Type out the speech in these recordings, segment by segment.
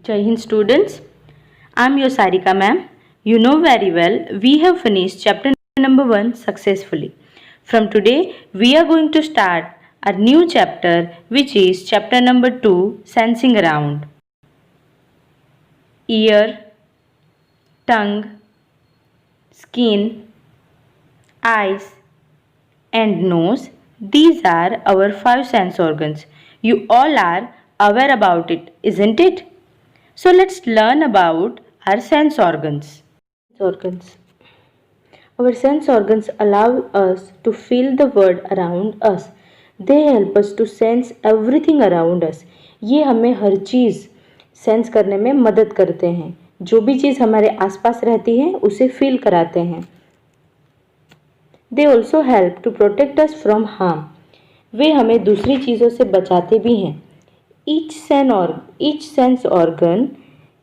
Jai Hind students, I am your Sarika ma'am. You know very well we have finished chapter number 1 successfully. From today we are going to start a new chapter which is chapter number 2 sensing around. Ear, tongue, skin, eyes and nose, these are our 5 sense organs. You all are aware about it, isn't it? So let's learn about our sense organs. Our sense organs allow us to feel the world around us. They help us to sense everything around us. ये हमें हर चीज़ sense करने में मदद करते हैं. जो भी चीज़ हमारे आसपास रहती है उसे फील कराते हैं. They also help to protect us from harm. वे हमें दूसरी चीज़ों से बचाते भी हैं. Each sense organ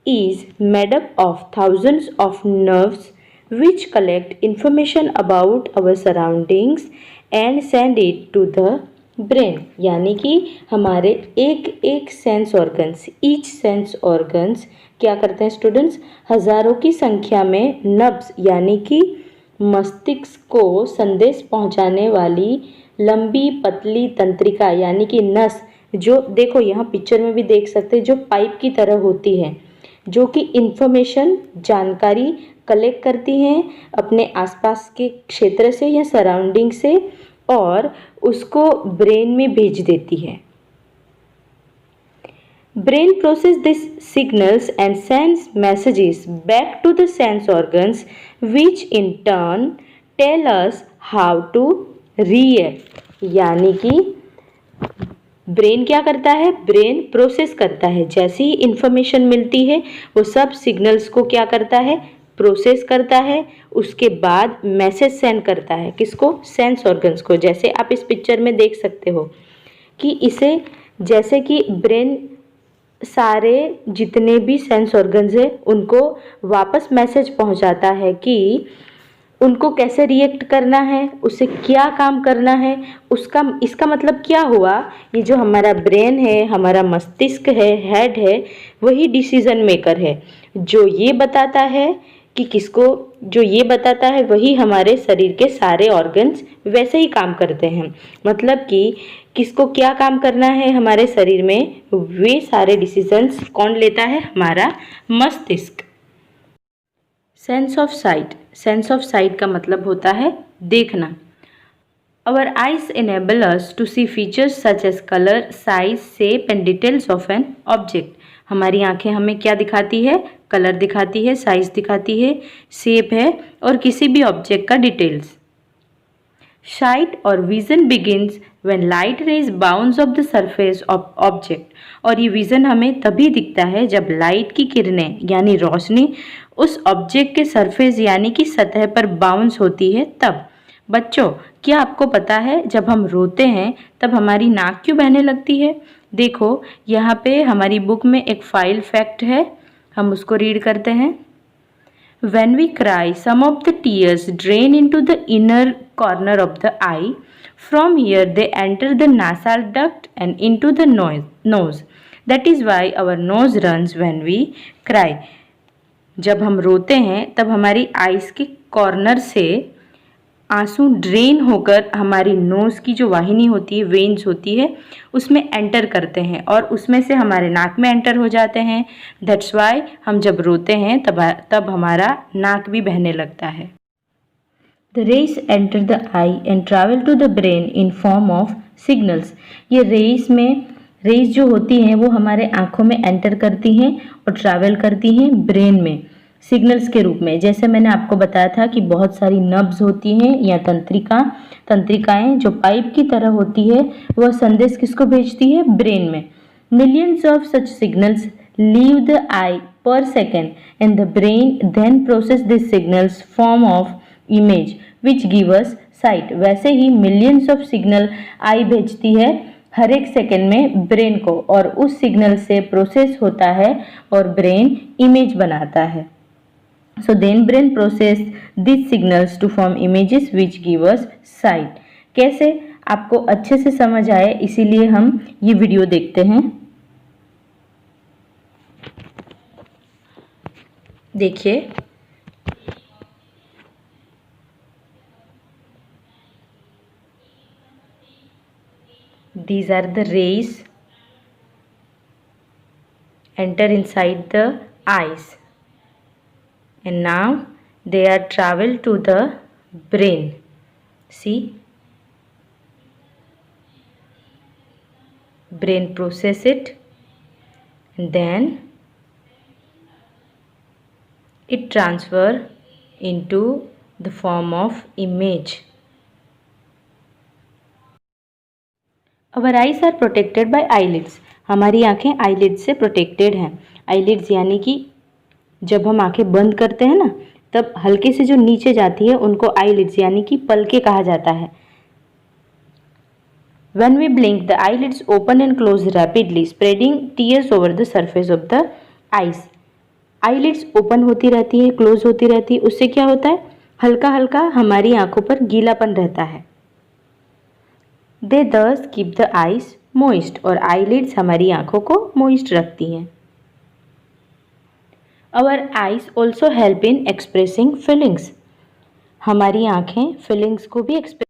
is made up of thousands of nerves which collect information about our surroundings and send it to the brain. यानी कि हमारे एक sense organs, each sense organs क्या करते हैं स्टूडेंट्स? हज़ारों की संख्या में नर्व्स यानी कि मस्तिष्क को संदेश पहुंचाने वाली लंबी पतली तंत्रिका यानी कि नस, जो देखो यहाँ पिक्चर में भी देख सकते हैं, जो पाइप की तरह होती है, जो कि इंफॉर्मेशन जानकारी कलेक्ट करती हैं अपने आसपास के क्षेत्र से या सराउंडिंग से और उसको ब्रेन में भेज देती है. Brain process these signals and sends messages back to the sense organs which in turn tell us how to react. यानी कि ब्रेन क्या करता है? ब्रेन प्रोसेस करता है. जैसी ही इंफॉर्मेशन मिलती है वो सब सिग्नल्स को क्या करता है? प्रोसेस करता है. उसके बाद मैसेज सेंड करता है. किसको? सेंस ऑर्गन्स को. जैसे आप इस पिक्चर में देख सकते हो कि इसे जैसे कि ब्रेन सारे जितने भी सेंस ऑर्गन्स हैं उनको वापस मैसेज पहुंचाता है कि उनको कैसे रिएक्ट करना है, उसे क्या काम करना है. इसका मतलब क्या हुआ? ये जो हमारा ब्रेन है, हमारा मस्तिष्क है, हेड है, वही डिसीजन मेकर है. जो ये बताता है कि किसको, जो ये बताता है वही हमारे शरीर के सारे ऑर्गन्स वैसे ही काम करते हैं. मतलब कि किसको क्या काम करना है हमारे शरीर में, वे सारे डिसीजंस कौन लेता है? हमारा मस्तिष्क. Sense of sight. Sense of sight का मतलब होता है देखना. Our eyes enable us to see features such as colour, size, shape and details of an object. हमारी आंखें हमें क्या दिखाती है? कलर दिखाती है, साइज दिखाती है, शेप है और किसी भी ऑब्जेक्ट का details. Sight or vision begins when light rays bounce off the surface of object. और ये विज़न हमें तभी दिखता है जब लाइट की किरणें यानी रोशनी उस ऑब्जेक्ट के सरफेस यानी कि सतह पर बाउंस होती है तब. बच्चों, क्या आपको पता है जब हम रोते हैं तब हमारी नाक क्यों बहने लगती है? देखो यहाँ पे हमारी बुक में एक फाइल फैक्ट है, हम उसको रीड करते हैं. When we cry, some of the tears drain into the inner corner of the eye. From here, they enter the nasal duct and into the nose. That is why our nose runs when we cry. जब हम रोते हैं तब हमारी eyes के corner से आंसू drain होकर हमारी नोज़ की जो वाहिनी होती है, वेन्स होती है, उसमें एंटर करते हैं और उसमें से हमारे नाक में एंटर हो जाते हैं. दैट्स वाई हम जब रोते हैं तब हमारा नाक भी बहने लगता है. The rays enter the eye and travel to the brain in form of signals. ये रेज जो होती हैं वो हमारे आँखों में एंटर करती हैं और ट्रैवल करती हैं ब्रेन में सिग्नल्स के रूप में. जैसे मैंने आपको बताया था कि बहुत सारी नर्व्स होती हैं या तंत्रिकाएं जो पाइप की तरह होती है, वह संदेश किसको भेजती है? ब्रेन में. Millions of such signals leave the eye per second and the brain then process this signals form of image which give us sight. वैसे ही मिलियंस ऑफ सिग्नल आई भेजती है हर एक सेकेंड में ब्रेन को और उस सिग्नल से प्रोसेस होता है और ब्रेन इमेज बनाता है. So then brain process these signals to form images which give us sight. कैसे आपको अच्छे से समझ आए इसीलिए हम ये वीडियो देखते हैं. देखिए these are the rays enter inside the eyes and now they are travel to the brain. See, brain process it and then it transfer into the form of image. Our eyes are protected by eyelids. हमारी आँखें eyelids से protected हैं. eyelids यानी कि जब हम आँखें बंद करते हैं ना, तब हल्के से जो नीचे जाती है उनको eyelids यानी कि पलके कहा जाता है. When we blink, the eyelids open and close rapidly, spreading tears over the surface of the eyes. eyelids open होती रहती है, close होती रहती है. उससे क्या होता है, हल्का हल्का हमारी आँखों पर गीलापन रहता है. They thus keep the eyes moist, और eyelids हमारी आँखों को moist रखती हैं. Our eyes also help in expressing feelings. हमारी आँखें feelings को भी express